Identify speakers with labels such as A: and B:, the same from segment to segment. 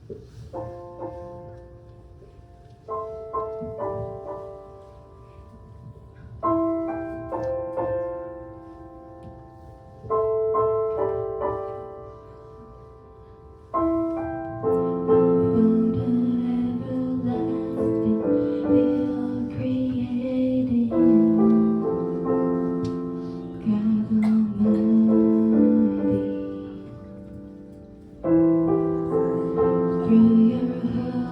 A: Through your heart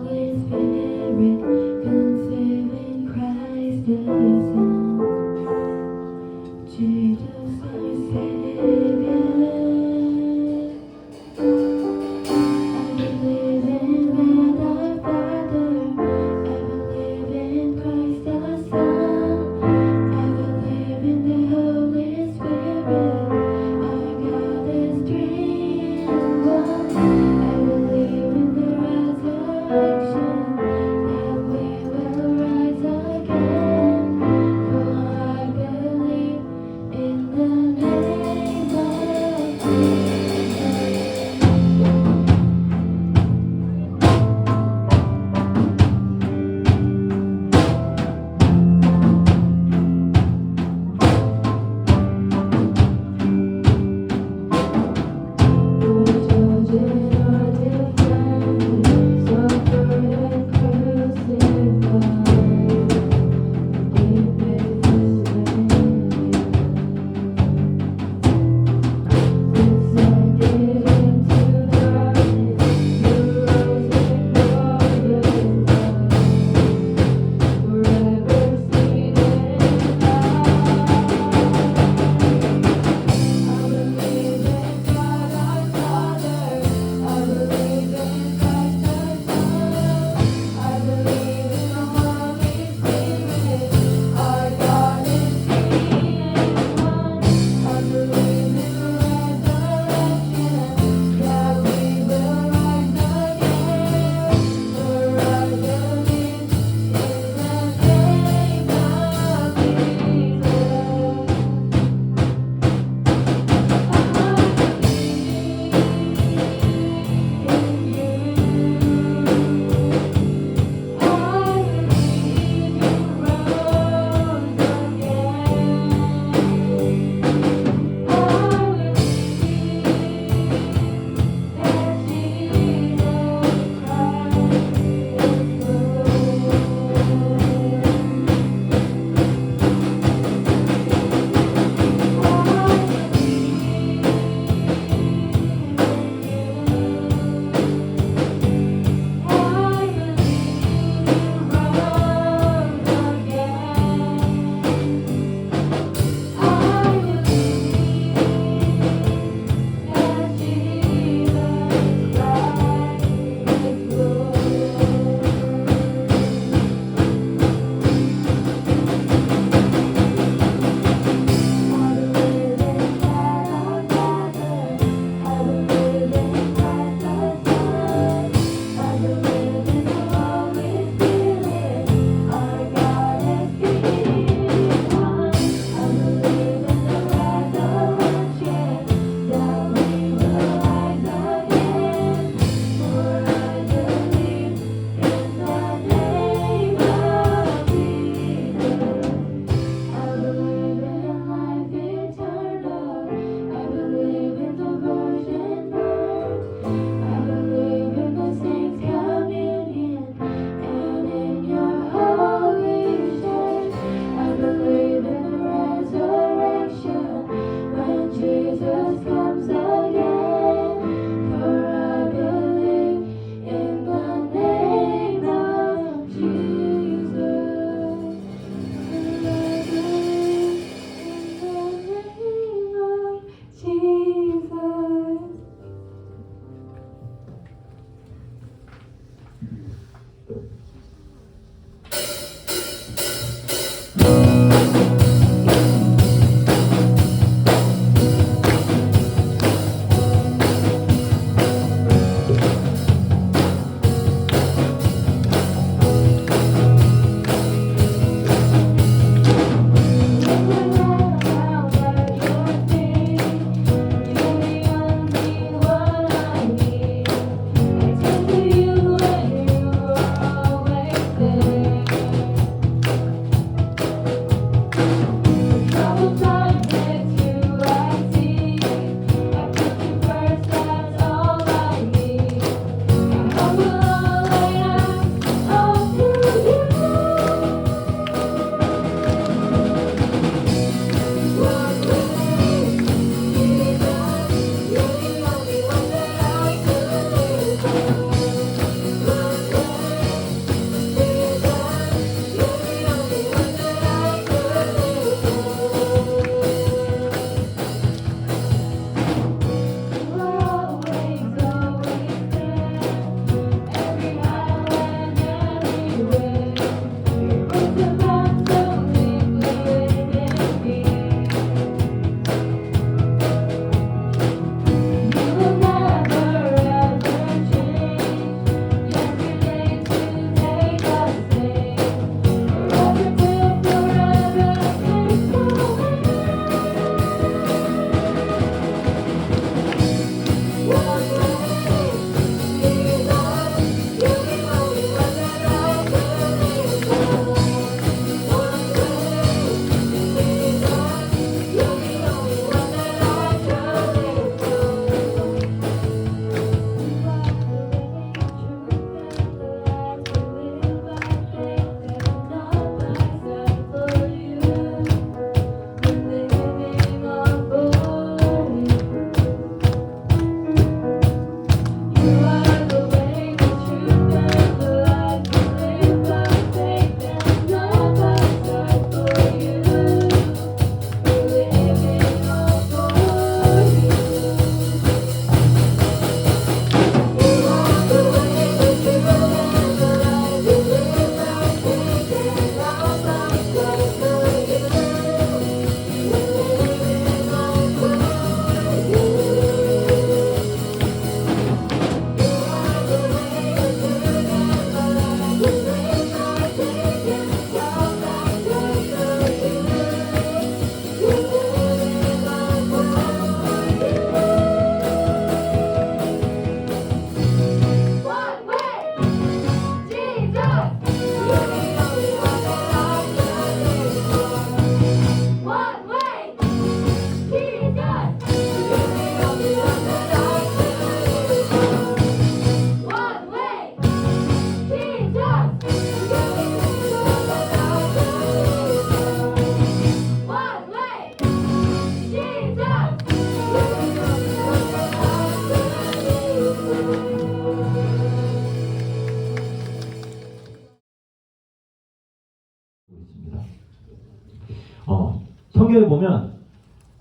A: 성경에 보면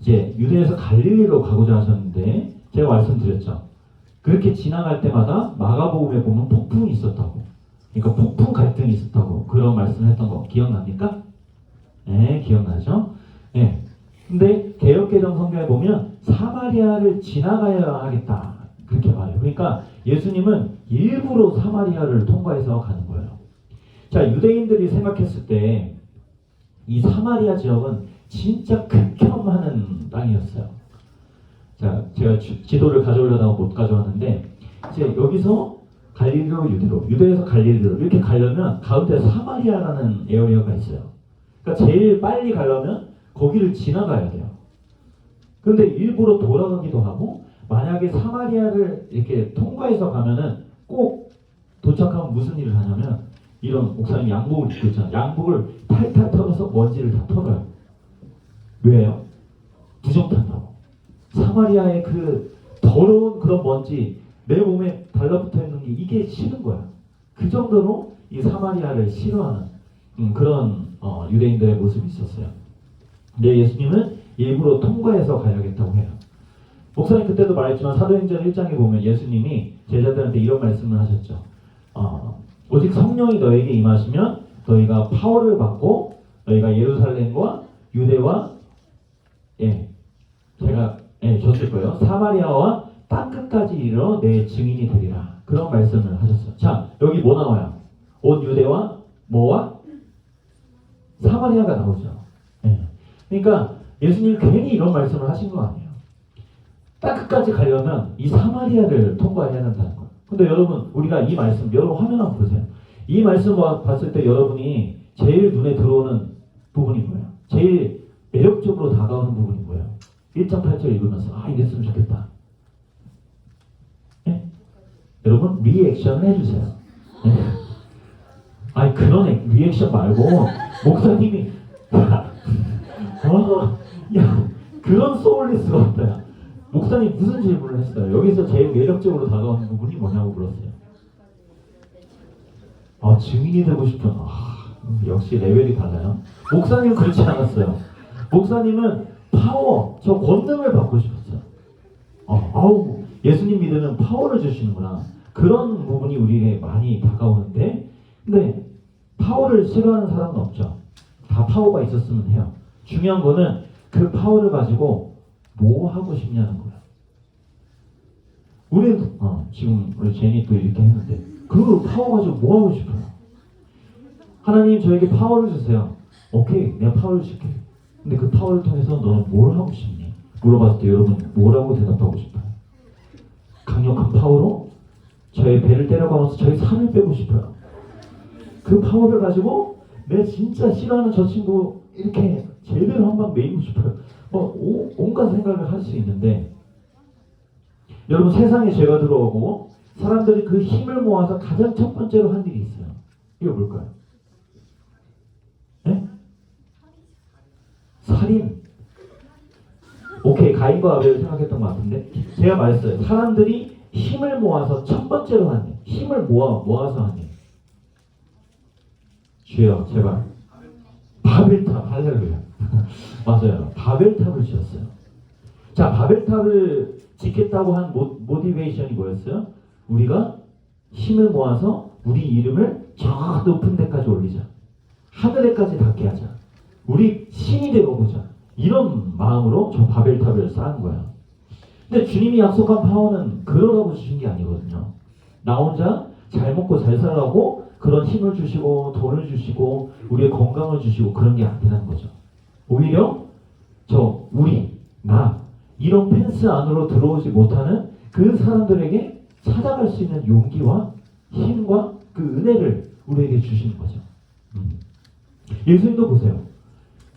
A: 이제 유대에서 갈릴리로 가고자 하셨는데 제가 말씀드렸죠. 그렇게 지나갈 때마다 마가복음에 보면 폭풍이 있었다고. 그러니까 폭풍 갈등이 있었다고 그런 말씀을 했던 거 기억납니까? 네, 기억나죠? 네. 근데 개역개정 성경에 보면 사마리아를 지나가야 하겠다 그렇게 말해요. 그러니까 예수님은 일부러 사마리아를 통과해서 가는 거예요. 자, 유대인들이 생각했을 때 이 사마리아 지역은 진짜 극혐하는 땅이었어요. 자, 제가 지도를 가져오려다가 못 가져왔는데 이제 여기서 갈릴리로 유대로, 유대에서 갈릴리로 이렇게 가려면 가운데 사마리아라는 에어리어가 있어요. 그러니까 제일 빨리 가려면 거기를 지나가야 돼요. 그런데 일부러 돌아가기도 하고 만약에 사마리아를 이렇게 통과해서 가면은 꼭 도착하면 무슨 일을 하냐면 이런 목사님 양복을 입고 있잖아요. 양복을 탈탈 털어서 먼지를 다 털어요. 왜요? 부정탄다고. 사마리아의 그 더러운 그런 먼지 내 몸에 달라붙어 있는 게 이게 싫은 거야. 그 정도로 이 사마리아를 싫어하는 그런 유대인들의 모습이 있었어요. 근데 예수님은 일부러 통과해서 가야겠다고 해요. 목사님 그때도 말했지만 사도행전 1장에 보면 예수님이 제자들한테 이런 말씀을 하셨죠. 오직 성령이 너에게 임하시면 너희가 파워를 받고 너희가 예루살렘과 유대와 제가 줬을 거예요. 사마리아와 땅끝까지 이르러 내 증인이 되리라. 그런 말씀을 하셨어요. 자, 여기 뭐 나와요? 온 유대와 뭐와? 사마리아가 나오죠. 그러니까 예수님이 괜히 이런 말씀을 하신 거 아니에요. 땅끝까지 가려면 이 사마리아를 통과해야 한다는 거예요. 근데 여러분 우리가 이 말씀 여러분 화면 한번 보세요. 이 말씀 봤을 때 여러분이 제일 눈에 들어오는 부분이 뭐예요? 제일 매력적으로 다가오는 부분이 뭐예요? 1.8절 읽으면서 이랬으면 좋겠다. 네? 여러분 리액션을 해주세요. 네? 아니 그런 리액션 말고 목사님이 야 그런 소울리스가 없다. 목사님 무슨 질문을 했어요? 여기서 제일 매력적으로 다가오는 부분이 뭐냐고 물었어요. 증인이 되고 싶은 역시 레벨이 달라요. 목사님은 그렇지 않았어요. 목사님은 파워, 저 권능을 받고 싶었어요. 예수님 믿으면 파워를 주시는구나. 그런 부분이 우리에게 많이 다가오는데 근데 파워를 싫어하는 사람은 없죠. 다 파워가 있었으면 해요. 중요한 거는 그 파워를 가지고 뭐 하고 싶냐는 거예요. 우리는 지금 우리 제니 또 이렇게 했는데 그 파워 가지고 뭐 하고 싶어요? 하나님 저에게 파워를 주세요. 오케이, 내가 파워를 줄게. 근데 그 파워를 통해서 너는 뭘 하고 싶니? 물어봤을 때 여러분 뭐라고 대답하고 싶어요? 강력한 파워로 저의 배를 때려가면서 저의 살을 빼고 싶어요. 그 파워를 가지고 내 진짜 싫어하는 저 친구 이렇게 제대로 한 방 매이고 싶어요. 온갖 생각을 할 수 있는데 여러분 세상에 죄가 들어오고 사람들이 그 힘을 모아서 가장 첫 번째로 한 일이 있어요. 이게 뭘까요? 네? 살인. 오케이, 가인과 아벨을 생각했던 것 같은데 제가 말했어요. 사람들이 힘을 모아서 첫 번째로 한 일, 힘을 모아서 한 일. 주여 제발 바벨탑. 할렐루야. 맞아요. 바벨탑을 지었어요. 자, 바벨탑을 짓겠다고 한 모티베이션이 뭐였어요? 우리가 힘을 모아서 우리 이름을 저 높은 데까지 올리자. 하늘에까지 닿게 하자. 우리 신이 되어보자. 이런 마음으로 저 바벨탑을 쌓은 거예요. 근데 주님이 약속한 파워는 그러라고 주신 게 아니거든요. 나 혼자 잘 먹고 잘 살라고 그런 힘을 주시고 돈을 주시고 우리의 건강을 주시고 그런 게 아니라는 거죠. 오히려 나 이런 펜스 안으로 들어오지 못하는 그 사람들에게 찾아갈 수 있는 용기와 힘과 그 은혜를 우리에게 주시는 거죠. 예수님도 보세요.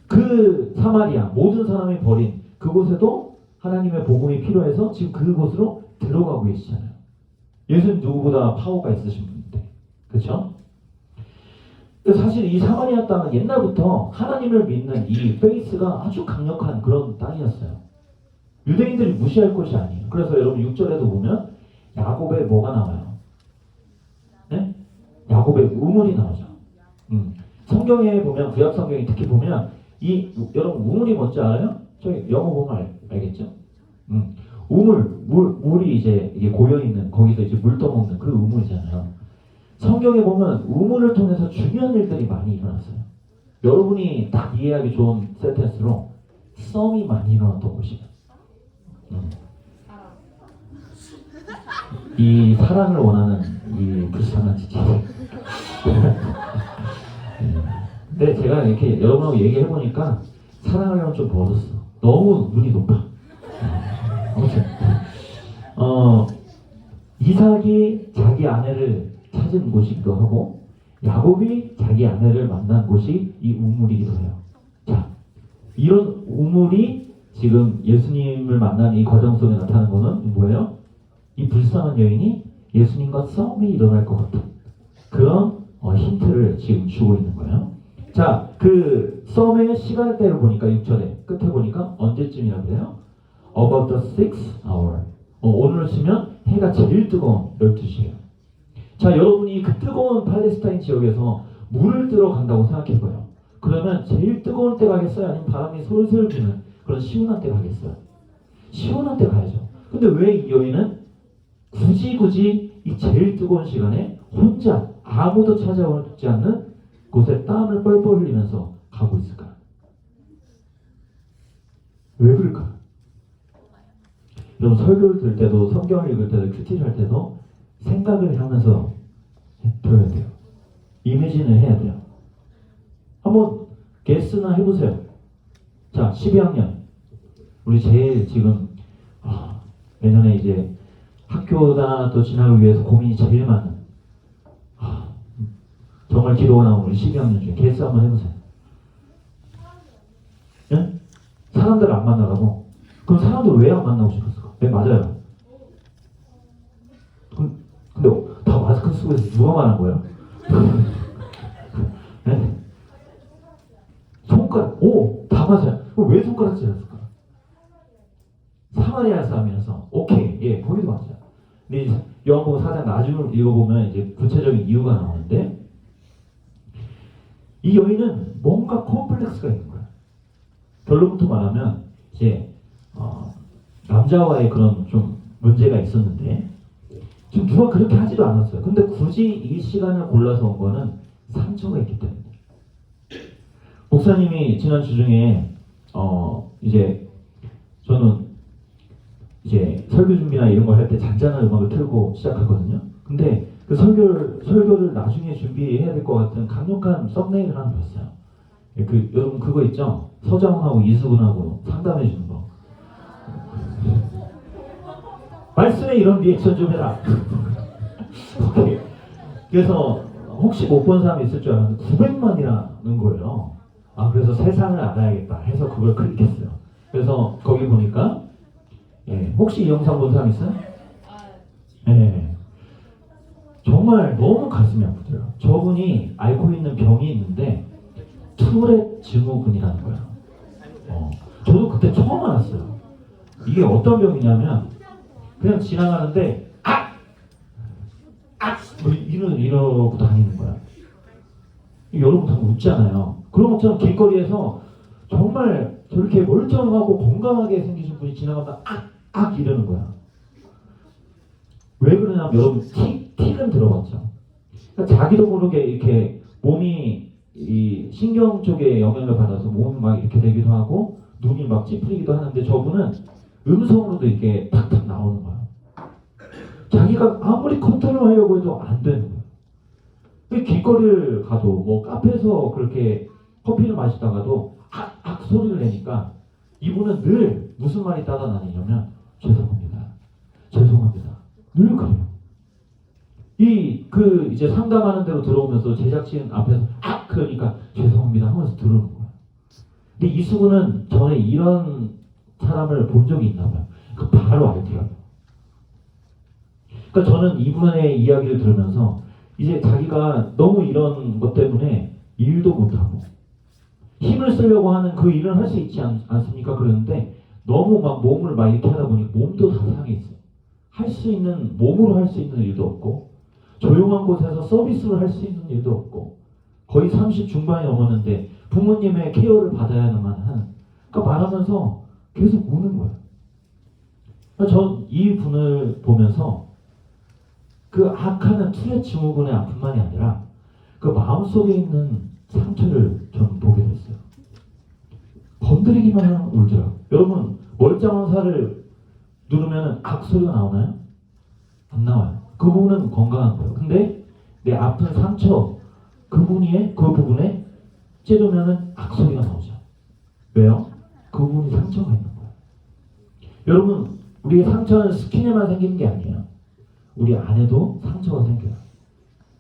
A: 그 사마리아 모든 사람이 버린 그곳에도 하나님의 복음이 필요해서 지금 그곳으로 들어가고 계시잖아요. 예수님 누구보다 파워가 있으신 분인데, 그렇죠? 사실 이 사마리아 땅은 옛날부터 하나님을 믿는 이 페이스가 아주 강력한 그런 땅이었어요. 유대인들이 무시할 것이 아니에요. 그래서 여러분 6절에도 보면 야곱의 뭐가 나와요? 네? 야곱의 우물이 나오죠. 성경에 보면 구약 성경에 특히 보면 여러분 우물이 뭔지 알아요? 저기 영어 보면 알겠죠? 물이 이제 이게 고여 있는 거기서 이제 물 떠먹는 그 우물이잖아요. 성경에 보면 우물을 통해서 중요한 일들이 많이 일어났어요. 여러분이 딱 이해하기 좋은 센텐스로 썸이 많이 일어났던 곳이에요. 이 사랑을 원하는 이 불쌍한 지체들. 근데 제가 이렇게 여러분하고 얘기해 보니까 사랑하려면 좀 멀었어. 너무 눈이 높아. 아무튼 이삭이 자기 아내를 찾은 곳이기도 하고 야곱이 자기 아내를 만난 곳이 이 우물이기도 해요. 자, 이런 우물이 지금 예수님을 만난 이 과정 속에 나타나는 거는 뭐예요? 이 불쌍한 여인이 예수님과 싸움이 일어날 것 같은 그런 힌트를 지금 주고 있는 거예요. 자, 그 썸의 시간대를 보니까 6절에 끝에 보니까 언제쯤이라 그래요? About the 6th hour. 오늘로 치면 해가 제일 뜨거운 12시예요. 자, 여러분이 그 뜨거운 팔레스타인 지역에서 물을 뜨러 간다고 생각해봐요. 그러면 제일 뜨거운 때 가겠어요? 아니면 바람이 솔솔 부는 그런 시원한 때 가겠어요? 시원한 때 가야죠. 근데 왜 이 여인은 굳이 이 제일 뜨거운 시간에 혼자 아무도 찾아오지 않는 곳에 땀을 뻘뻘 흘리면서 가고 있을까요? 왜 그럴까요? 여러분 설교를 들 때도 성경을 읽을 때도 큐티를 할 때도 생각을 하면서 들어야 돼요. 이미진을 해야 돼요. 한번 게스나 해보세요. 자, 12학년 우리 제일 지금 내년에 이제 학교나 또 진학을 위해서 고민이 제일 많은 정말 기도가 나오는 우리 12학년 중에 게스 한번 해보세요. 예? 사람들을 안 만나라고? 그럼 사람들 왜 안 만나고 싶었을까? 네, 맞아요. 근데 다 마스크 쓰고 있어서 누가 말한 거야? 네? 손가락, 다 맞아요. 그럼 왜 손가락질했을까? 사마리아 사람이라서. 오케이, 예, 거기도 맞아요. 근데 요한복음 4장 나중을 읽어보면 이제 구체적인 이유가 나오는데 이 여인은 뭔가 콤플렉스가 있는 거야. 결론부터 말하면 이제 남자와의 그런 좀 문제가 있었는데 지금 누가 그렇게 하지도 않았어요. 근데 굳이 이 시간을 골라서 온 거는 상처가 있기 때문에. 목사님이 지난 주 중에 이제 저는 이제 설교 준비나 이런 걸 할 때 잔잔한 음악을 틀고 시작하거든요. 근데 그 설교를 나중에 준비해야 될 것 같은 강력한 썸네일을 하나 봤어요. 여러분 그거 있죠? 서장훈하고 이수근하고 상담해 주는 거. 말씀에 이런 리액션 좀 해라. 오케이. 그래서 혹시 못 본 사람이 있을 줄 알았는데 900만이라는 거예요. 그래서 세상을 알아야겠다 해서 그걸 클릭했어요. 그래서 거기 보니까 혹시 이 영상 본 사람 있어요? 정말 너무 가슴이 아프더라고요. 저분이 앓고 있는 병이 있는데 투렛 증후군이라는 거예요. 저도 그때 처음 알았어요. 이게 어떤 병이냐면 그냥 지나가는데 이러고 다니는 거야. 여러분 다 웃잖아요. 그런 것처럼 길거리에서 정말 저렇게 멀쩡하고 건강하게 생기신 분이 지나가다 이러는 거야. 왜 그러냐면 여러분 틱은 들어봤죠. 그러니까 자기도 모르게 이렇게 몸이 이 신경 쪽에 영향을 받아서 몸이 막 이렇게 되기도 하고 눈이 막 찌푸리기도 하는데 저분은 음성으로도 이렇게 탁탁 나오는 거야. 자기가 아무리 컨트롤 하려고 해도 안 되는 거야. 길거리를 가도 뭐 카페에서 그렇게 커피를 마시다가도 소리를 내니까 이분은 늘 무슨 말이 따라다니냐면 죄송합니다. 늘 그래요. 이제 상담하는 대로 들어오면서 제작진 앞에서 그러니까 죄송합니다 하면서 들어오는 거야. 근데 이수근은 전에 이런 사람을 본 적이 있나 봐요. 바로 알더라고요. 그러니까 저는 이분의 이야기를 들으면서 이제 자기가 너무 이런 것 때문에 일도 못하고 힘을 쓰려고 하는 그 일을 할 수 있지 않습니까? 그러는데 너무 막 몸을 막 이렇게 하다 보니 몸도 다 상해 있어. 몸으로 할 수 있는 일도 없고 조용한 곳에서 서비스를 할 수 있는 일도 없고 거의 30 중반이 넘었는데 부모님의 케어를 받아야만 하는. 그러니까 말하면서 계속 우는 거예요. 전 이 분을 보면서 그 악하는 투렛 증후군의 아픔만이 아니라 그 마음속에 있는 상처를 전 보게 됐어요. 건드리기만 하면 울더라고요. 여러분, 멀쩡한 살을 누르면 악소리가 나오나요? 안 나와요. 그 부분은 건강한 거예요. 근데 내 아픈 상처, 그 부분에 찌르면 악소리가 나오죠. 왜요? 그 부분이 상처가 있는 거예요. 여러분, 우리의 상처는 스킨에만 생기는 게 아니에요. 우리 안에도 상처가 생겨요.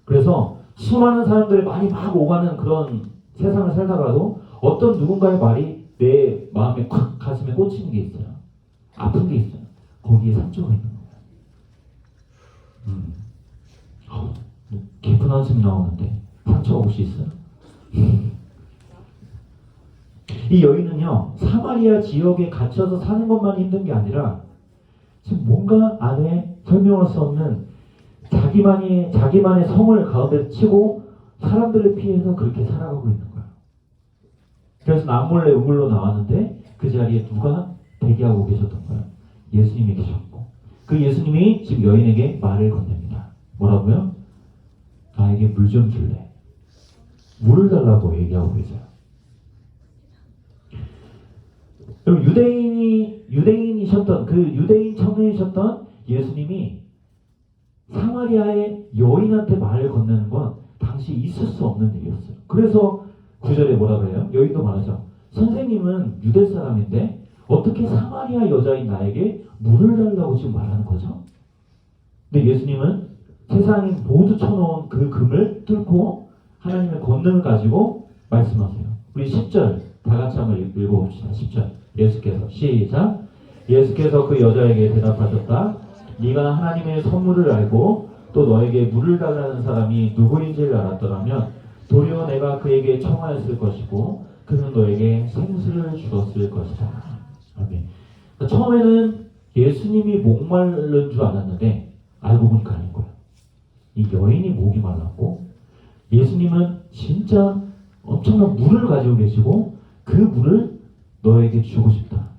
A: 그래서 수많은 사람들이 많이 막 오가는 그런 세상을 살다가도 어떤 누군가의 말이 내 마음에 콱 가슴에 꽂히는 게 있어요. 아픈 게 있어요. 거기에 상처가 있는 거예요. 깊은 한숨이 나오는데 상처가 혹시 있어요? 이 여인은요, 사마리아 지역에 갇혀서 사는 것만 힘든 게 아니라 지금 뭔가 안에 설명할 수 없는 자기만의 성을 가운데 치고 사람들을 피해서 그렇게 살아가고 있는 거예요. 그래서 남몰래 우물로 나왔는데 그 자리에 누가 대기하고 계셨던 거예요? 예수님이 계셨고, 그 예수님이 지금 여인에게 말을 건넵니다. 뭐라고요? 나에게 물 좀 줄래? 물을 달라고 얘기하고 계세요. 그럼 유대인이셨던 그 유대인 청년이셨던 예수님이 사마리아의 여인한테 말을 건네는 건 당시 있을 수 없는 일이었어요. 그래서 9절에 뭐라 그래요? 여인도 말하죠. 선생님은 유대 사람인데 어떻게 사마리아 여자인 나에게 물을 달라고 지금 말하는 거죠? 근데 예수님은 세상이 모두 쳐놓은 그 금을 뚫고 하나님의 권능을 가지고 말씀하세요. 우리 10절 다 같이 한번 읽어봅시다. 10절 예수께서 시작. 예수께서 그 여자에게 대답하셨다. 네가 하나님의 선물을 알고 또 너에게 물을 달라는 사람이 누구인지를 알았더라면 도리어 내가 그에게 청하였을 것이고 그는 너에게 생수를 주었을 것이다. 아멘. 그러니까 처음에는 예수님이 목마른 줄 알았는데 알고 보니까 아닌 거예요. 이 여인이 목이 말랐고 예수님은 진짜 엄청난 물을 가지고 계시고 그 물을 너에게 주고 싶다.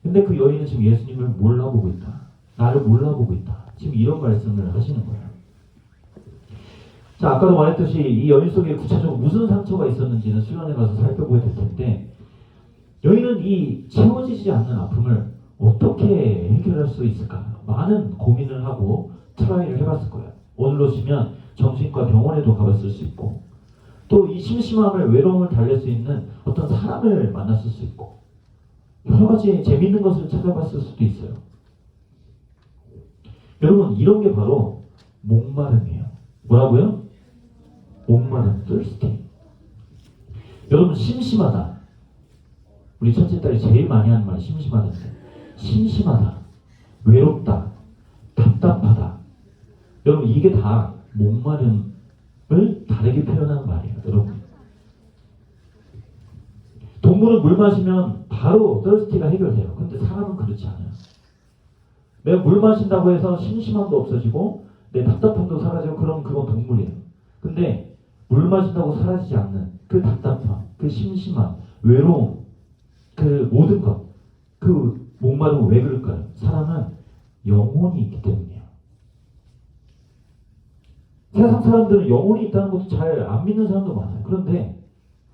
A: 근데 그 여인은 지금 예수님을 몰라보고 있다. 나를 몰라보고 있다. 지금 이런 말씀을 하시는 거예요. 자, 아까도 말했듯이 이 여인 속에 구체적으로 무슨 상처가 있었는지는 수련회 가서 살펴보게 될 텐데 여인은 이 채워지지 않는 아픔을 어떻게 해결할 수 있을까? 많은 고민을 하고 트라이를 해봤을 거예요. 오늘 오시면 정신과 병원에도 가봤을 수 있고 또 이 심심함을 외로움을 달랠 수 있는 어떤 사람을 만났을 수 있고 여러 가지 재밌는 것을 찾아봤을 수도 있어요. 여러분 이런 게 바로 목마름이에요. 뭐라고요? 목마름, thirsty. 여러분 심심하다. 우리 첫째 딸이 제일 많이 하는 말이 심심하다인데 심심하다, 외롭다, 답답하다. 여러분 이게 다 목마름을 다르게 표현하는 말이에요. 여러분 동물은 물 마시면 바로 thirsty가 해결돼요. 근데 사람은 그렇지 않아요. 내가 물 마신다고 해서 심심함도 없어지고 내 답답함도 사라지고 그럼 그건 동물이에요. 근데 물 마신다고 사라지지 않는 그 답답함, 그 심심함, 외로움, 그 모든 것, 그 목마름은 왜 그럴까요? 사람은 영혼이 있기 때문이에요. 세상 사람들은 영혼이 있다는 것도 잘 안 믿는 사람도 많아요. 그런데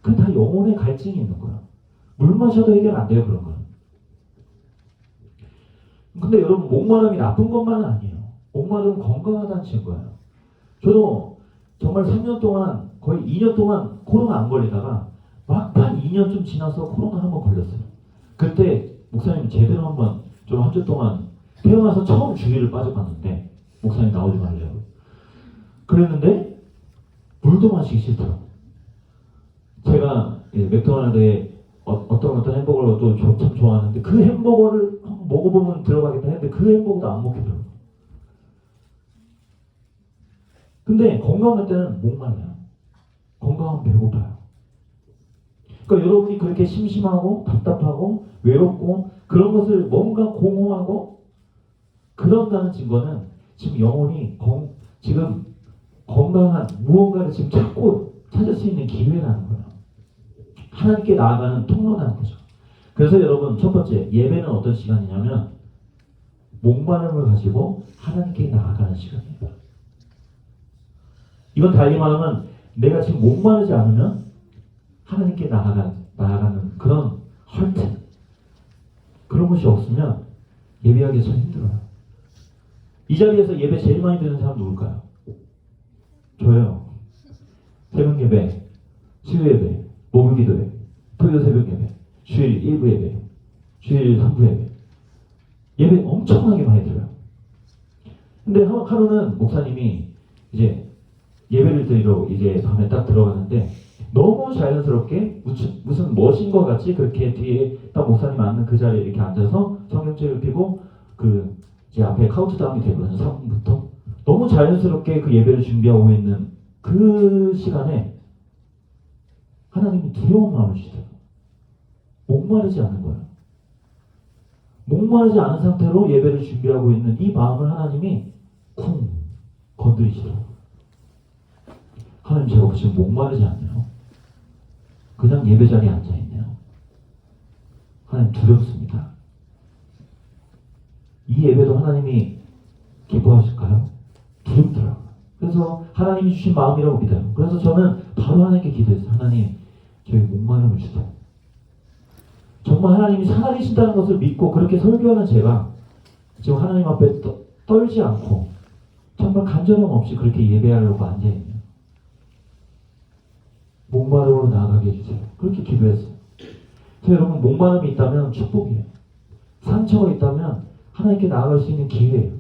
A: 그 다 영혼의 갈증이 있는 거예요. 물 마셔도 해결 안 돼요, 그런 거는. 근데 여러분 목마름이 나쁜 것만은 아니에요. 목마름은 건강하다는 증거예요. 저도 정말 3년 동안 거의 2년 동안 코로나 안 걸리다가 막판 2년 좀 지나서 코로나 한번 걸렸어요. 그때 목사님 제대로 한번 좀 한 주 동안 태어나서 처음 주기를 빠져봤는데 목사님 나오지 말래요. 그랬는데 물도 마시기 싫더라고요. 제가 맥도날드에 어떤 햄버거를 또 참 좋아하는데 그 햄버거를 먹어보면 들어가겠다 했는데 그 햄버거도 안 먹겠더라고요. 근데 건강할 때는 목말라요. 건강하면 배고파요. 그러니까 여러분이 그렇게 심심하고 답답하고 외롭고 그런 것을 뭔가 공허하고 그런다는 증거는 지금 영혼이 지금 건강한 무언가를 지금 찾을 수 있는 기회라는 거예요. 하나님께 나아가는 통로라는 거죠. 그래서 여러분 첫 번째 예배는 어떤 시간이냐면 목마름을 가지고 하나님께 나아가는 시간입니다. 이건 달리 말하면 내가 지금 목마르지 않으면 하나님께 나아가는 그런 헐트 그런 것이 없으면 예배하기 참 힘들어요. 이 자리에서 예배 제일 많이 드는 사람 누굴까요? 저요. 새벽 예배, 수요 예배, 목요일 기도회, 토요 새벽 예배, 주일 1부 예배, 주일 3부 예배. 예배 엄청나게 많이 들어요. 근데 하루는 목사님이 이제 예배를 드리러 이제 밤에 딱 들어가는데 너무 자연스럽게 무슨 머신과 같이 그렇게 뒤에 딱 목사님 앉는 그 자리에 이렇게 앉아서 성경책을 펴고 그 이제 앞에 카운트다운이 되거든요. 3분부터. 너무 자연스럽게 그 예배를 준비하고 있는 그 시간에 하나님이 두려운 마음을 주세요. 목마르지 않은 거예요. 목마르지 않은 상태로 예배를 준비하고 있는 이 마음을 하나님이 쿵 건드리시더라고요. 하나님 제가 지금 목마르지 않네요. 그냥 예배 자리에 앉아있네요. 하나님 두렵습니다. 이 예배도 하나님이 기뻐하실까요? 두렵더라고요. 그래서 하나님이 주신 마음이라고 믿어요. 그래서 저는 바로 하나님께 기도했어요. 하나님 저희 목마름을 주세요. 정말 하나님이 살아계신다는 것을 믿고 그렇게 설교하는 제가 지금 하나님 앞에 떨지 않고 정말 간절함 없이 그렇게 예배하려고 앉아있네요. 목마름으로 나아가게 해주세요. 그렇게 기도했어요. 그래서 여러분 목마름이 있다면 축복이에요. 상처가 있다면 하나님께 나아갈 수 있는 기회예요.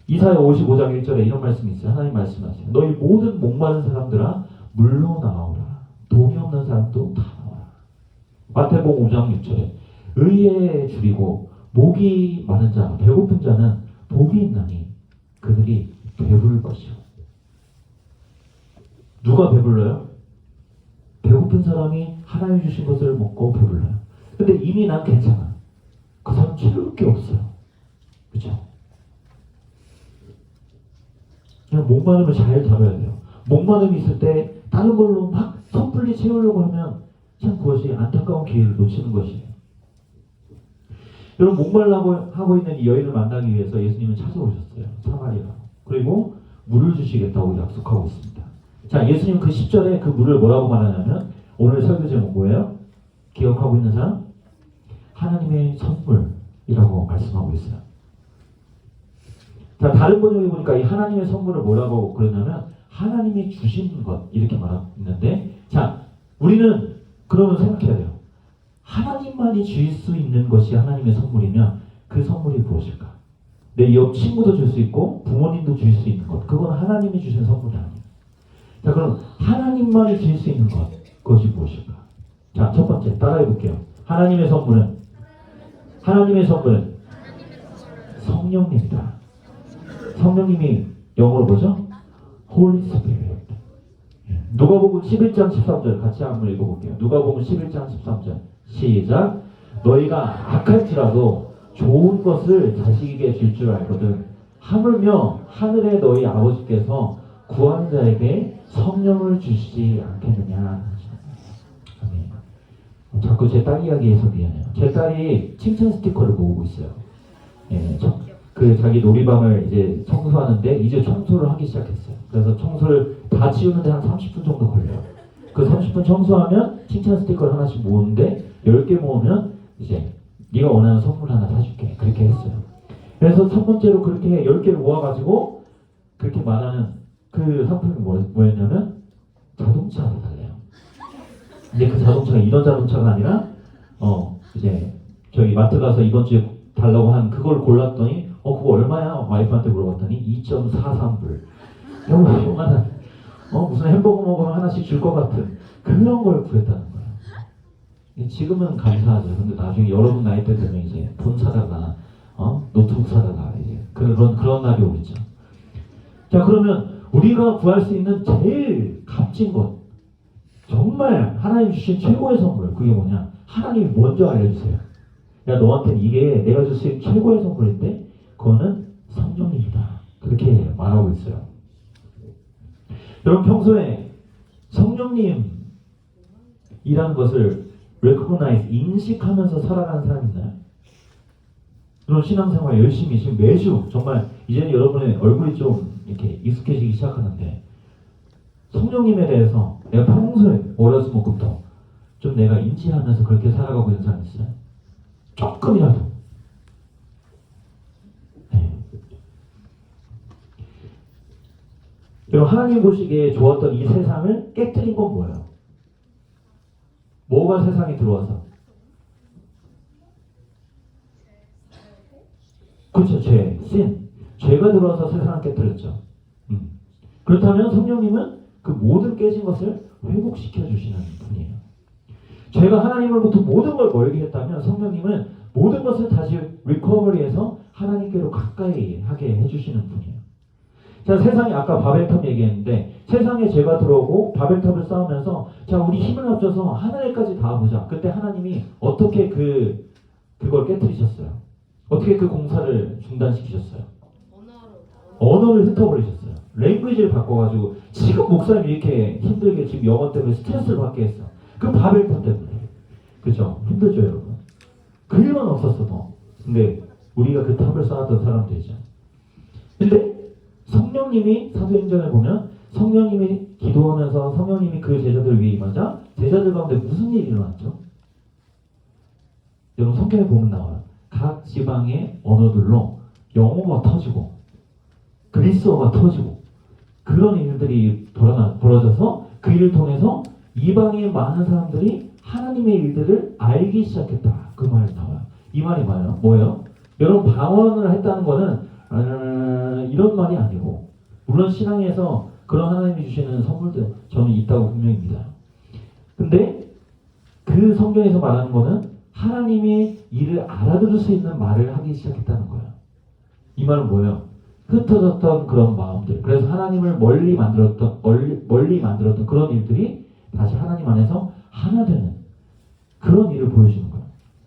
A: 이사야 55장 1절에 이런 말씀이 있어요. 하나님 말씀하세요. 너희 모든 목마른 사람들아 물로 나오라. 돈이 없는 사람도 다 나와라. 마태복음 5장 6절에 의에 줄이고 목이 마른 자 배고픈 자는 복이 있나니 그들이 배부를 것이요. 누가 배불러요? 배고픈 사람이 하나님 주신 것을 먹고 배불러요. 근데 이미 난 괜찮아. 그 사람 채울 게 없어요. 그렇죠? 그냥 목마름을 잘 다뤄야 돼요. 목마름이 있을 때 다른 걸로 막 섣불리 채우려고 하면 참 그것이 안타까운 기회를 놓치는 것이에요. 여러분 목말라고 하고 있는 이 여인을 만나기 위해서 예수님은 찾아오셨어요. 사마리아. 그리고 물을 주시겠다고 약속하고 있습니다. 자, 예수님 그 10절에 그 물을 뭐라고 말하냐면 오늘 설교 제목 뭐예요? 기억하고 있는 사람? 하나님의 선물이라고 말씀하고 있어요. 자, 다른 번역에 보니까 이 하나님의 선물을 뭐라고 그러냐면 하나님이 주신 것 이렇게 말하는데 자, 우리는 그러면 생각해야 돼요. 하나님만이 주실 수 있는 것이 하나님의 선물이면 그 선물이 무엇일까? 내 옆 친구도 줄 수 있고 부모님도 줄 수 있는 것 그건 하나님이 주신 선물이 아니에요. 자, 그럼 하나님만이 주실 수 있는 것 그것이 무엇일까? 자, 첫 번째 따라해 볼게요. 하나님의 선물은 성령님이다. 성령님이 영어로 뭐죠? Holy Spirit. 누가복음 11장 13절 같이 한번 읽어볼게요. 누가복음 11장 13절 시작. 너희가 악할지라도 좋은 것을 자식에게 줄 줄 알거든 하물며 하늘에 너희 아버지께서 구하는 자에게 성령을 주시지 않겠느냐. 아멘. 자꾸 제 딸 이야기해서 미안해요. 제 딸이 칭찬 스티커를 모으고 있어요. 예, 그 자기 놀이방을 이제 청소하는데 이제 청소를 하기 시작했어요. 그래서 청소를 다 치우는데 한 30분 정도 걸려요. 그 30분 청소하면 칭찬 스티커를 하나씩 모으는데 10개 모으면 이제 네가 원하는 선물 하나 사줄게. 그렇게 했어요. 그래서 첫 번째로 그렇게 10개를 모아가지고 그렇게 말하는 그 상품이 뭐였냐면 자동차를 달래요. 근데 그 자동차가 이런 자동차가 아니라 이제 저기 마트 가서 이번 주에 달라고 한 그걸 골랐더니 그거 얼마야? 와이프한테 물어봤더니 2.43불. 요만한 무슨 햄버거 먹으면 하나씩 줄 것 같은 그런 걸 구했다는 거예요. 지금은 감사하죠. 근데 나중에 여러분 나이 때 되면 이제 폰 사다가 노트북 사다가 이제 그런 날이 오겠죠. 자, 그러면 우리가 구할 수 있는 제일 값진 것 정말 하나님 주신 최고의 선물 그게 뭐냐? 하나님이 먼저 알려주세요. 야, 너한테는 이게 내가 줄 수 있는 최고의 선물인데 그거는 성령님이다. 그렇게 말하고 있어요. 여러분 평소에 성령님 이라는 것을 recognize, 인식하면서 살아가는 사람이 있나요? 그런 신앙생활 열심히 지금 매주 정말 이제는 여러분의 얼굴이 좀 이렇게 익숙해지기 시작하는데 성령님에 대해서 내가 평소에 어렸을 때부터 좀 내가 인지하면서 그렇게 살아가고 있는 사람이 있어요? 조금이라도. 네. 여러분 하나님 보시기에 좋았던 이 세상을 깨뜨린 건 뭐예요? 뭐가 세상에 들어와서? 그렇죠. 죄, sin. 죄가 들어와서 세상을 깨뜨렸죠. 그렇다면 성령님은 그 모든 깨진 것을 회복시켜 주시는 분이에요. 죄가 하나님으로부터 모든 걸 멀게 했다면 성령님은 모든 것을 다시 리커버리해서 하나님께로 가까이 하게 해주시는 분이에요. 자, 세상에 아까 바벨탑 얘기했는데 세상에 죄가 들어오고 바벨탑을 쌓으면서 자, 우리 힘을 합쳐서 하늘에까지 닿아보자. 그때 하나님이 어떻게 그걸 깨뜨리셨어요? 어떻게 그 공사를 중단시키셨어요? 언어를 흩어버리셨어요. 랭귀지를 바꿔가지고 지금 목사님이 이렇게 힘들게 지금 영어 때문에 스트레스를 받게 했어. 그 바벨탑 때문에. 그죠? 힘들죠 여러분. 그 일만 없었어. 근데 우리가 그 탑을 쌓았던 사람들이죠. 근데 성령님이 사도행전에 보면 성령님이 기도하면서 성령님이 그 제자들을 위해 임하자 제자들 가운데 무슨 일이 일어났죠? 여러분 성경에 보면 나와요. 각 지방의 언어들로 영어가 터지고 그리스어가 터지고 그런 일들이 벌어져서 그 일을 통해서 이방의 많은 사람들이 하나님의 일들을 알기 시작했다. 그 말이 나와요. 이 말이 뭐예요? 여러분 방언을 했다는 거는 이런 말이 아니고 물론 신앙에서 그런 하나님이 주시는 선물들 저는 있다고 분명히 믿어요. 근데 그 성경에서 말하는 거는 하나님의 일을 알아들을 수 있는 말을 하기 시작했다는 거예요. 이 말은 뭐예요? 흩어졌던 그런 마음들. 그래서 하나님을 멀리 만들었던 그런 일들이 다시 하나님 안에서 하나 되는 그런 일을 보여주는 거예요.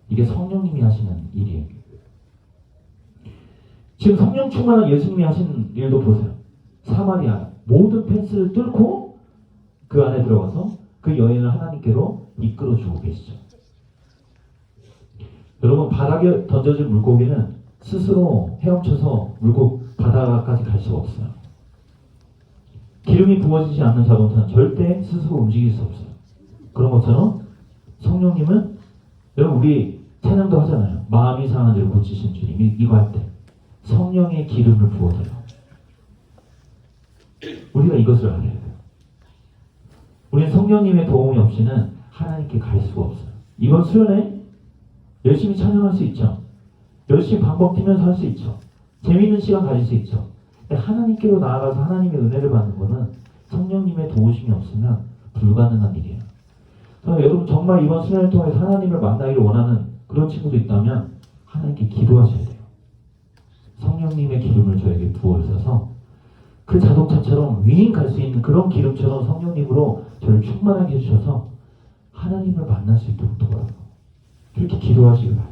A: 이게 성령님이 하시는 일이에요. 지금 성령 충만한 예수님이 하신 일도 보세요. 사마리아 모든 펜스를 뚫고 그 안에 들어가서 그 여인을 하나님께로 이끌어 주고 계시죠. 여러분 바닥에 던져진 물고기는 스스로 헤엄쳐서 바다까지 갈 수가 없어요. 기름이 부어지지 않는 자동차는 절대 스스로 움직일 수 없어요. 그런 것처럼 성령님은 여러분 우리 찬양도 하잖아요. 마음이 상한 죄를 고치신 주님. 이거 할 때 성령의 기름을 부어줘요. 우리가 이것을 알아야 돼요. 우리는 성령님의 도움이 없이는 하나님께 갈 수가 없어요. 이번 수련회 열심히 찬양할 수 있죠. 열심히 방법 뛰면서 할 수 있죠. 재미있는 시간 가질 수 있죠. 근데 하나님께로 나아가서 하나님의 은혜를 받는 것은 성령님의 도우심이 없으면 불가능한 일이에요. 그래서 여러분 정말 이번 수련을 통해서 하나님을 만나기를 원하는 그런 친구도 있다면 하나님께 기도하셔야 돼요. 성령님의 기름을 저에게 부어주셔서 그 자동차처럼 윙 갈 수 있는 그런 기름처럼 성령님으로 저를 충만하게 해주셔서 하나님을 만날 수 있도록 도와요. 그렇게 기도하시기 바라요.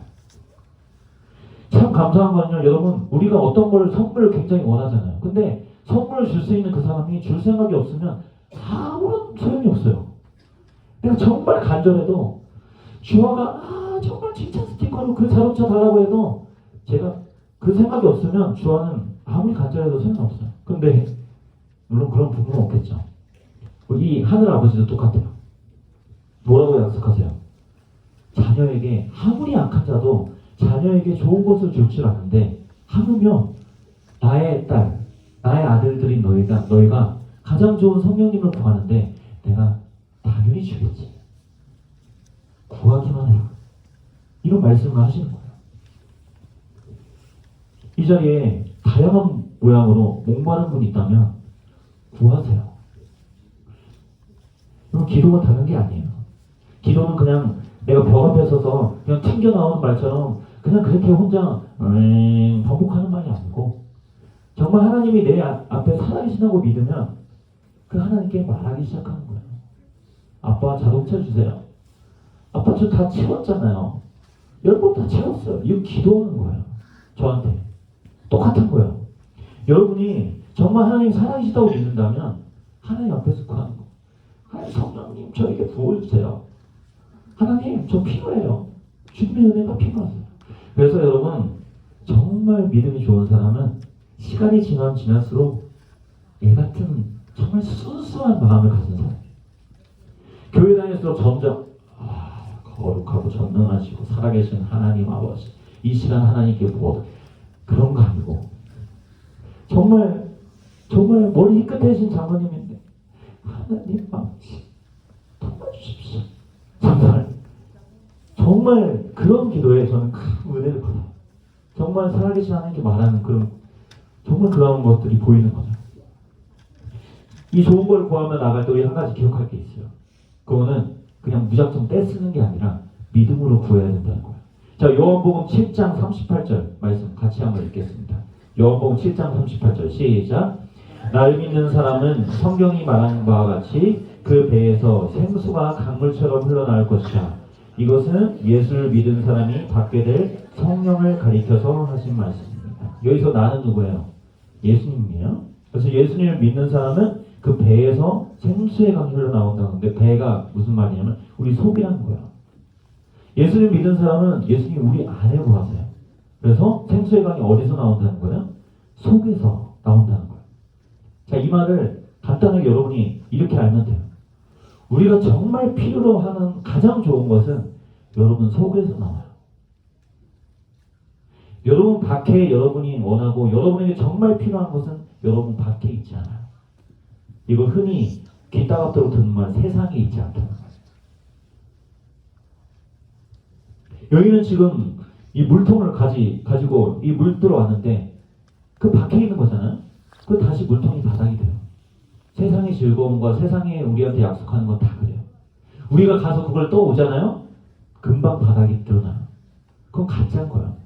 A: 참 감사한 거는요, 여러분, 우리가 어떤 걸 선물을 굉장히 원하잖아요. 근데 선물을 줄 수 있는 그 사람이 줄 생각이 없으면 아무런 소용이 없어요. 내가 정말 간절해도 주아가 정말 칭찬 스티커로 그 자동차 달라고 해도 제가 그 생각이 없으면 주아는 아무리 간절해도 소용없어요. 근데 물론 그런 부분은 없겠죠. 이 하늘 아버지도 똑같아요. 뭐라고 약속하세요? 자녀에게 아무리 약한 자도 자녀에게 좋은 것을 줄 줄 아는데 하물며 나의 딸, 나의 아들들인 너희가 가장 좋은 성령님을 구하는데 내가 당연히 주겠지. 구하기만 해요. 이런 말씀을 하시는 거예요. 이 자리에 다양한 모양으로 목마른 분이 있다면 구하세요. 이건 기도가 다른 게 아니에요. 기도는 그냥 내가 벽 앞에 서서 그냥 튕겨나오는 말처럼 그냥 그렇게 혼자 반복하는 말이 아니고 정말 하나님이 내 앞에 살아계신다고 믿으면 그 하나님께 말하기 시작하는 거예요. 아빠 자동차 주세요. 아빠 저 다 채웠잖아요. 10번 다 채웠어요. 이거 기도하는 거예요. 저한테. 똑같은 거예요. 여러분이 정말 하나님 살아계시다고 믿는다면 하나님 앞에서 구하는 거. 하나님 성령님 저에게 부어주세요. 하나님, 저 필요해요. 주님의 은혜가 필요하세요. 그래서 여러분, 정말 믿음이 좋은 사람은 시간이 지날수록 애 같은 정말 순수한 마음을 가진 사람. 교회 다닐수록 점점 거룩하고 전능하시고 살아계신 하나님 아버지, 이 시간 하나님께 뭐 그런 거 아니고 정말 머리 희끗해진 장로님인데 하나님 아버지 도와주십시오. 정말 그런 기도에 저는 큰 은혜를 받아요. 정말 살아계신 하나님께 말하는 정말 그런 것들이 보이는 거죠. 이 좋은 걸 구하며 나갈 때 우리 한 가지 기억할 게 있어요. 그거는 그냥 무작정 떼쓰는 게 아니라 믿음으로 구해야 된다는 거예요. 자, 요한복음 7장 38절 말씀 같이 한번 읽겠습니다. 요한복음 7장 38절 시작. 날 믿는 사람은 성경이 말하는 바와 같이 그 배에서 생수가 강물처럼 흘러나올 것이다. 이것은 예수를 믿은 사람이 받게 될 성령을 가리켜서 하신 말씀입니다. 여기서 나는 누구예요? 예수님이에요. 그래서 예수님을 믿는 사람은 그 배에서 생수의 강이 흘러나온다는데 배가 무슨 말이냐면 우리 속이라는 거야. 예수님 믿는 사람은 예수님이 우리 안에 거하세요. 그래서 생수의 강이 어디서 나온다는 거예요? 속에서 나온다는 거예요. 자, 이 말을 간단하게 여러분이 이렇게 알면 돼요. 우리가 정말 필요로 하는 가장 좋은 것은 여러분 속에서 나와요. 여러분 밖에 여러분이 원하고 여러분에게 정말 필요한 것은 여러분 밖에 있지 않아요. 이거 흔히 귀 따갑도록 듣는 말, 세상에 있지 않다는 거예요. 여기는 지금 이 물통을 가지고 이 물 들어왔는데 그 밖에 있는 거잖아요. 그 다시 물통이 바닥이 돼요. 세상의 즐거움과 세상에 우리한테 약속하는 건 다 그래요. 우리가 가서 그걸 또 오잖아요. 금방 바닥이 드러나요. 그건 가짜인 거예요.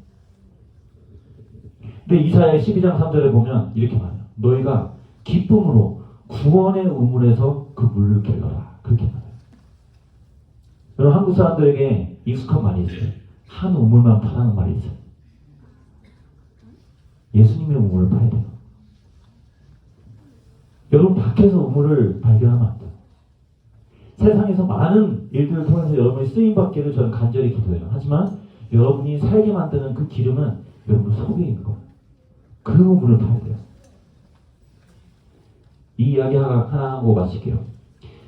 A: 근데 이사야 12장 3절에 보면 이렇게 말해요. 너희가 기쁨으로 구원의 우물에서 그 물을 길러라. 그렇게 말해요. 여러분 한국 사람들에게 익숙한 말이 있어요. 한 우물만 파라는 말이 있어요. 예수님의 우물을 파야 돼요. 여러분 밖에서 우물을 발견하면 안 돼요. 세상에서 많은 일들을 통해서 여러분이 쓰임받기를 저는 간절히 기도해요. 하지만 여러분이 살게 만드는 그 기름은 여러분 속에 있는 거예요. 그 우물을 파야 돼요. 이 이야기 하나 하고 마칠게요.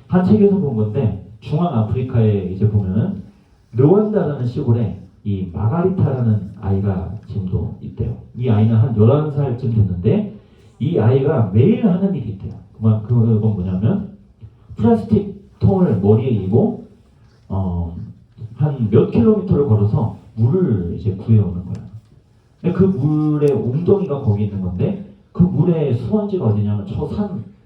A: 한 책에서 본 건데 중앙 아프리카에 이제 보면은 르완다라는 시골에 이 마가리타라는 아이가 지금도 있대요. 이 아이는 한 11살쯤 됐는데 이 아이가 매일 하는 일이 있대요. 그건 뭐냐면 플라스틱 통을 머리에 이고 한 몇 킬로미터를 걸어서 물을 이제 구해오는 거예요. 근데 그 물의 웅덩이가 거기 있는 건데 그 물의 수원지가 어디냐면 저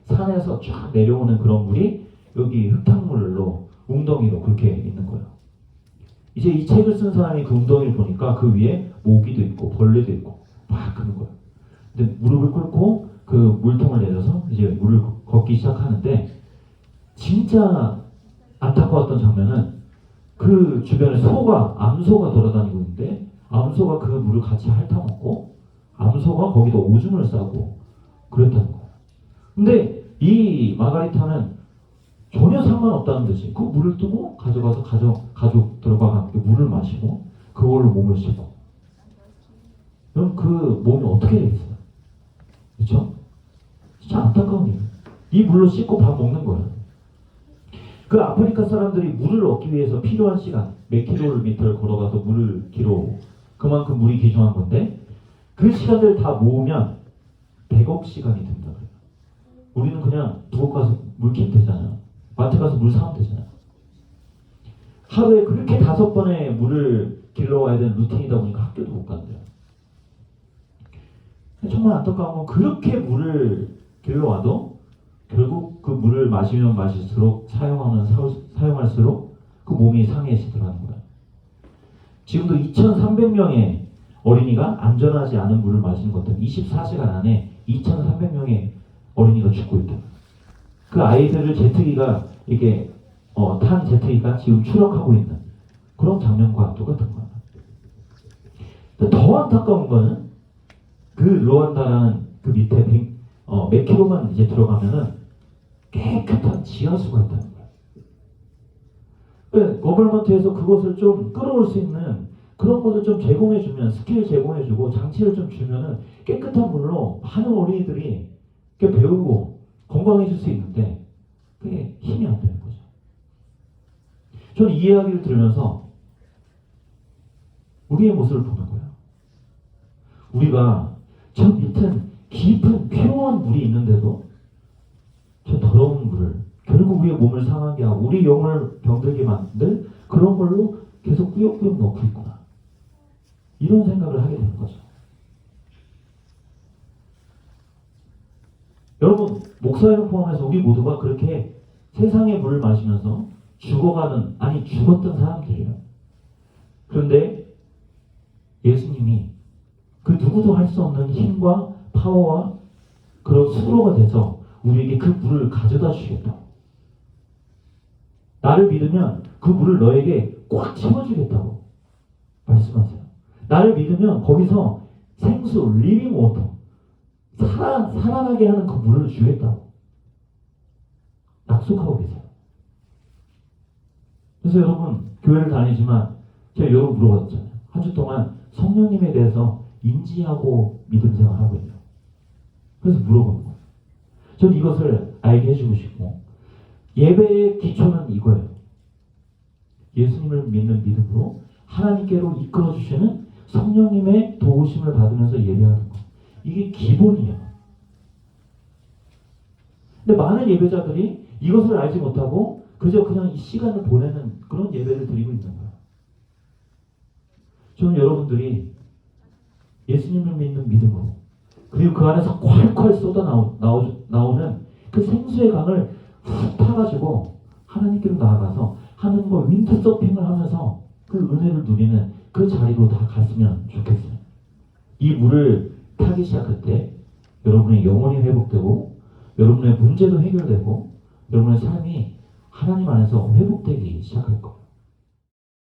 A: 산에서 쫙 내려오는 그런 물이 여기 흙탕물로 웅덩이로 그렇게 있는 거예요. 이제 이 책을 쓴 사람이 그 웅덩이를 보니까 그 위에 모기도 있고 벌레도 있고 막 그런 거예요. 근데 무릎을 꿇고 그 물통을 내려서 이제 물을 걷기 시작하는데 진짜 안타까웠던 장면은 그 주변에 암소가 돌아다니고 있는데 암소가 그 물을 같이 핥아먹고 암소가 거기다 오줌을 싸고 그랬다는 거예요. 근데 이 마가리타는 전혀 상관없다는 듯이 그 물을 뜨고 가져가서 가족들과 함께 물을 마시고 그걸로 몸을 씻고 그럼 그 몸이 어떻게 되겠어요? 그렇죠? 진짜 안타까운 일이에요. 이 물로 씻고 밥 먹는 거예요. 그 아프리카 사람들이 물을 얻기 위해서 필요한 시간 몇 킬로미터를 걸어가서 물을 길어오고 그만큼 물이 귀중한 건데 그 시간들을 다 모으면 100억 시간이 된다 그래요. 우리는 그냥 부엌 가서 물 키면 되잖아요. 마트 가서 물 사면 되잖아요. 하루에 그렇게 5번의 물을 길러와야 되는 루틴이다 보니까 학교도 못 간대요. 정말 안타까운 건 그렇게 물을 길러와도 결국 그 물을 마시면 마실수록 사용할수록 그 몸이 상해지더라는 거예요. 지금도 2,300명의 어린이가 안전하지 않은 물을 마시는 것 때문에 24시간 안에 2,300명의 어린이가 죽고 있다. 그 아이들을 제트기가 이게 탄 제트기가 지금 추락하고 있는 그런 장면과 똑같은 거예요. 더 안타까운 거는 그 르완다라는 그 밑에 몇 킬로만 이제 들어가면은 깨끗한 지하수가 있다는 거예요. 거버먼트에서 그것을 좀 끌어올 수 있는 그런 것을 좀 제공해주면, 스킬 제공해주고 장치를 좀 주면은 깨끗한 물로 많은 어린이들이 이렇게 배우고 건강해질 수 있는데 그게 힘이 안 되는 거죠. 저는 이 이야기를 들으면서 우리의 모습을 보는 거예요. 우리가 저 밑은 깊은 퓨어한 물이 있는데도 저 더러운 물을 결국 우리의 몸을 상하게 하고 우리 영을 병들게 만들 그런 걸로 계속 꾸역꾸역 넣고 있구나. 이런 생각을 하게 되는 거죠. 여러분, 목사님을 포함해서 우리 모두가 그렇게 세상의 물을 마시면서 죽어가는, 아니 죽었던 사람들이에요. 그런데 예수님이 그 누구도 할 수 없는 힘과 파워와 그런 수로가 돼서 우리에게 그 물을 가져다 주겠다. 나를 믿으면 그 물을 너에게 꽉 채워주겠다고 말씀하세요. 나를 믿으면 거기서 생수, 리빙 워터, 살아나게 하는 그 물을 주겠다고 약속하고 계세요. 그래서 여러분, 교회를 다니지만 제가 여러분 물어봤잖아요. 한 주 동안 성령님에 대해서 인지하고 믿음 생활하고 있나요? 그래서 물어보는 거예요. 저는 이것을 알게 해주고 싶고, 예배의 기초는 이거예요. 예수님을 믿는 믿음으로 하나님께로 이끌어주시는 성령님의 도우심을 받으면서 예배하는 것. 이게 기본이에요. 근데 많은 예배자들이 이것을 알지 못하고 그저 그냥 이 시간을 보내는 그런 예배를 드리고 있는 거예요. 저는 여러분들이 예수님을 믿는 믿음으로, 그리고 그 안에서 콸콸 쏟아 나오는 그 생수의 강을 훅 타가지고 하나님께로 나아가서 하나님과 윈드서핑을 하면서 그 은혜를 누리는 그 자리로 다 갔으면 좋겠어요. 이 물을 타기 시작할 때 여러분의 영혼이 회복되고 여러분의 문제도 해결되고 여러분의 삶이 하나님 안에서 회복되기 시작할 거예요.